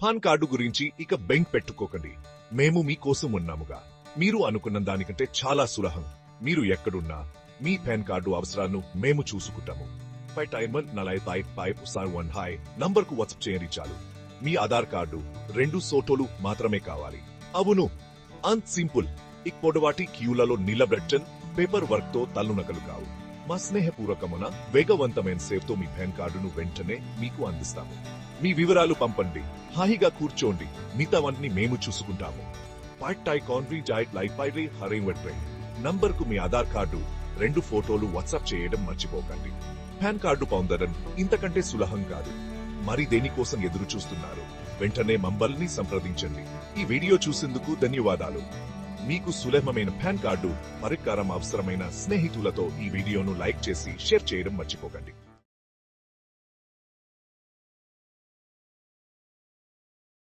Pan card గురించి ఇక బెంక్ పెట్టుకోకండి. మేము మీకోసం ఉన్నాముగా. మీరు అనుకున్న దానికంటే చాలా సులభం. మీరు ఎక్కడున్నా మీ పాన్ కార్డు అవసరాలను మేము చూసుకుంటాము. పై టైమర్ 45 నంబర్కు వాట్సాప్ చేయండి చాలు. మీ ఆధార్ కార్డు 2 ఫోటోలు మాత్రమే కావాలి. అవును, అంత సింపుల్. ఇక పొడవాటి క్యూలలో నిలబెట్టన్ పేపర్ వర్క్ తో తల్లునకలు కావు. మా స్నేహపూర్వకమైన వేగవంతమైన సేవతో మీ పాన్ కార్డును వెంటనే మీకు అందిస్తాము. మీ వివరాలు పంపండి, హాయిగా కూర్చోండి, మిగతావన్నీ మేము చూసుకుంటాము. పార్ట్ కాన్రీ జాయిట్ లైఫ్ హరైవట్రై నంబర్కు మీ ఆధార్ కార్డు 2 ఫోటోలు వాట్సాప్ చేయడం మర్చిపోకండి. పాన్ కార్డు పొందడం ఇంతకంటే సులభం కాదు. మరి దేనికోసం ఎదురు చూస్తున్నారు? వెంటనే మమ్మల్ని సంప్రదించండి. ఈ వీడియో చూసేందుకు ధన్యవాదాలు. మీకు సులభమైన పాన్ కార్డు పరిష్కారం అవసరమైన స్నేహితులతో ఈ వీడియోను లైక్ చేసి షేర్ చేయడం మర్చిపోకండి.